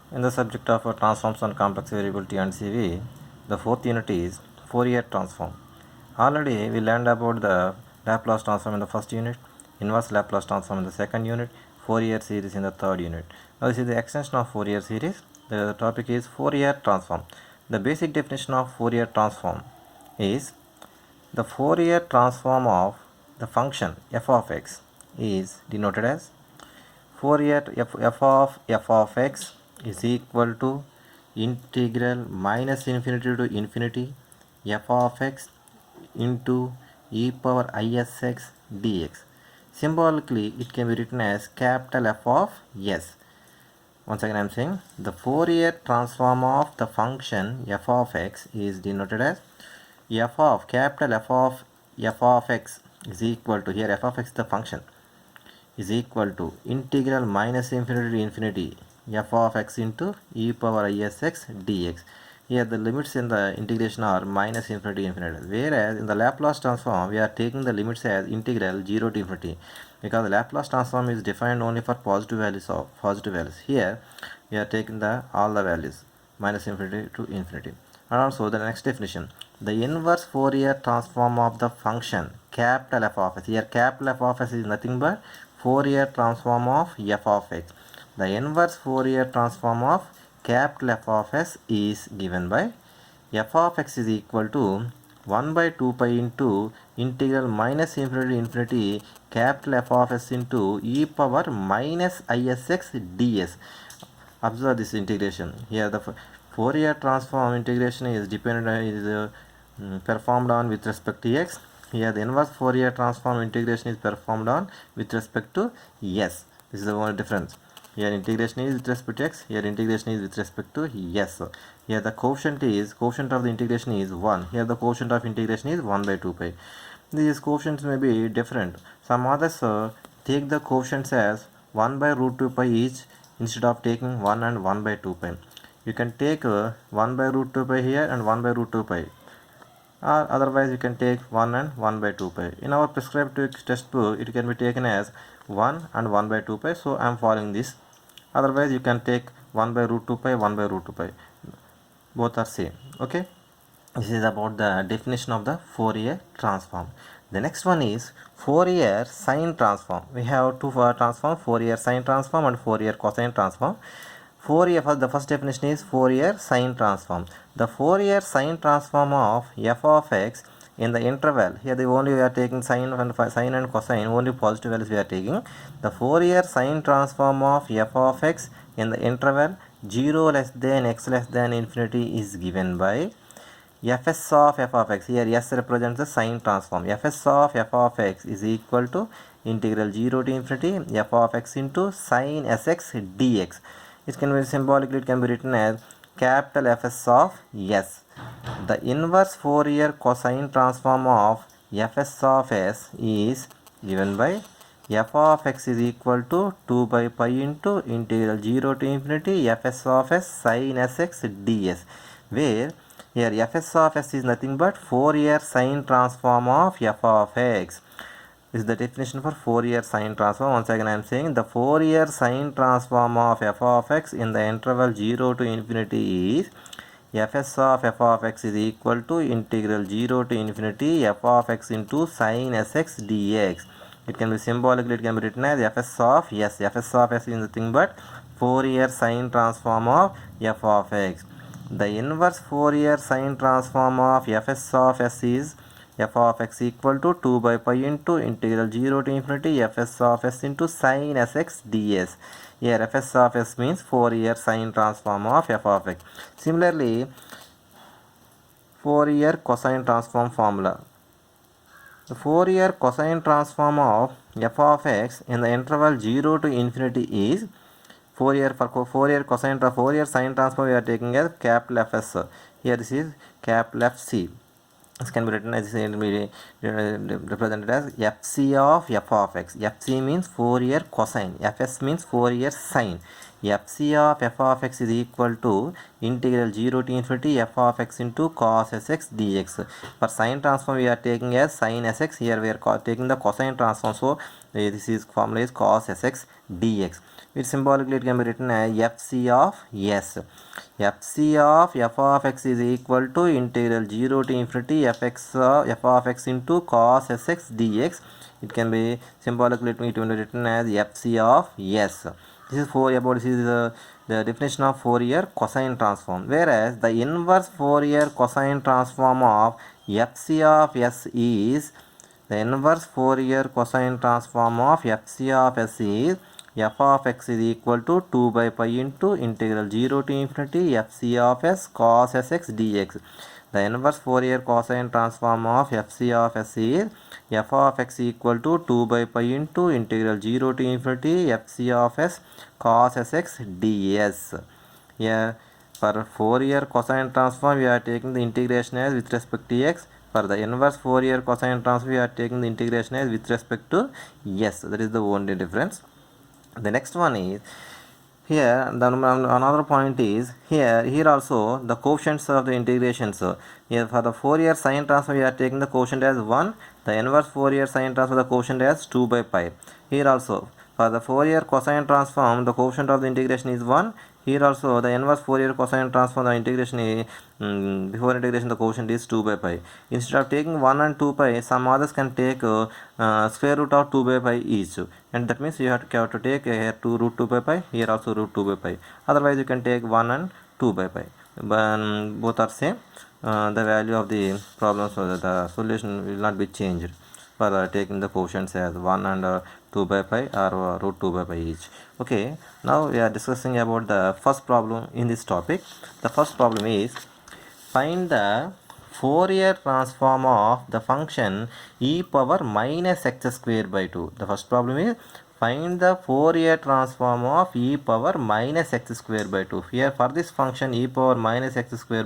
In the subject of transforms and complex variability and CV, the fourth unit is Fourier transform. Already we learned about the Laplace transform in the first unit, inverse Laplace transform in the second unit, Fourier series in the third unit. Now this is the extension of Fourier series. The topic is Fourier transform. The basic definition of Fourier transform is the Fourier transform of the function f of x is denoted as Fourier f of x is equal to integral minus infinity to infinity f of x into e power isx dx. Symbolically, it can be written as capital F of s. Once again, I am saying the Fourier transform of the function f of x is denoted as f of capital f of x is equal to, here f of x is the function, is equal to integral minus infinity to infinity f of x into e power isx dx. Here the limits in the integration are minus infinity to infinity, whereas in the Laplace transform we are taking the limits as integral 0 to infinity, because the Laplace transform is defined only for positive values of positive values. Here we are taking the all the values minus infinity to infinity. And also the next definition, the inverse Fourier transform of the function capital F of s. Here capital F of s is nothing but Fourier transform of f of x. The inverse Fourier transform of capital F of s is given by f of x is equal to 1 by 2 pi into integral minus infinity to infinity capital F of s into e power minus isx ds. Observe this integration. Here the Fourier transform integration is performed on with respect to x. Here the inverse Fourier transform integration is performed on with respect to s. This is the only difference. Here integration is with respect to x, here integration is with respect to s. Here the quotient of the integration is 1. Here the quotient of integration is 1 by 2 pi. These quotients may be different. Some others take the quotients as 1 by root 2 pi each instead of taking 1 and 1 by 2 pi. You can take 1 by root 2 pi here and 1 by root 2 pi, or otherwise you can take 1 and 1 by 2 pi. In our prescribed textbook it can be taken as 1 and 1 by 2 pi, so I am following this. Otherwise you can take 1 by root 2 pi, 1 by root 2 pi, both are same. Okay, this is about the definition of the Fourier transform. The next one is Fourier sine transform. We have two transform, Fourier sine transform and Fourier cosine transform. Fourier, the first definition is Fourier sine transform. The Fourier sine transform of f of x in the interval, here the only we are taking sine and cosine, only positive values we are taking. The Fourier sine transform of f of x in the interval 0 less than x less than infinity is given by fs of f of x. Here s represents the sine transform. Fs of f of x is equal to integral 0 to infinity f of x into sine sx dx. It can be symbolically, it can be written as capital Fs of s. The inverse Fourier cosine transform of fs of s is given by f of x is equal to 2 by pi into integral 0 to infinity fs of s sine sx ds, where here fs of s is nothing but Fourier sine transform of f of x. This is the definition for Fourier sine transform. Once again I am saying the Fourier sine transform of f of x in the interval 0 to infinity is fs of f of x is equal to integral 0 to infinity f of x into sine sx dx. It can be symbolically, it can be written as fs of s. Fs of s is nothing but Fourier sine transform of f of x. The inverse Fourier sine transform of fs of s is f of x equal to 2 by pi into integral 0 to infinity fs of s into sine sx ds. Here fs of s means Fourier sine transform of f of x. Similarly, Fourier cosine transform formula. The Fourier cosine transform of f of x in the interval 0 to infinity is Fourier Fourier sine transform we are taking as capital Fs. Here this is capital Fc. This can be written as represented as fc of f of x. Fc means Fourier cosine, fs means Fourier sine. fc of f of x is equal to integral 0 to infinity f of x into cos sx dx. For sine transform we are taking as sine sx. Here we are taking the cosine transform, so this is formula is cos sx dx. which symbolically it can be written as fc of s. fc of f of x is equal to integral 0 to infinity f of x into cos sx dx. It can be symbolically it can be written as fc of s. This is the definition of Fourier cosine transform. Whereas the inverse Fourier cosine transform of fc of s is the inverse Fourier cosine transform of fc of s is f of x is equal to 2 by pi into integral 0 to infinity fc of s cos sx dx. The inverse Fourier cosine transform of fc of s is f of x equal to 2 by pi into integral 0 to infinity fc of s cos sx ds. Here for Fourier cosine transform we are taking the integration as with respect to x. For the inverse Fourier cosine transform we are taking the integration as with respect to s. That is the only difference. The next one is here another point is here also the quotients of the integrations. Here for the Fourier sine transform we are taking the quotient as 1, the inverse Fourier sine transform the quotient as 2 by pi. Here also for the Fourier cosine transform the quotient of the integration is 1. Here also the inverse Fourier cosine transform the integration is before integration the quotient is 2 by pi. Instead of taking 1 and 2 pi, some others can take square root of 2 by pi each, and that means you have to take here 2 root 2 by pi, here also root 2 by pi. Otherwise you can take 1 and 2 by pi. Both are same. The value of the problem, so that the solution will not be changed for taking the quotients as 1 and 2 by pi or root 2 by pi each. Okay, now we are discussing about the first problem in this topic. The first problem is find the Fourier transform of the function e power minus x square by 2. The first problem is find the Fourier transform of e power minus x square by 2. Here for this function e power minus x square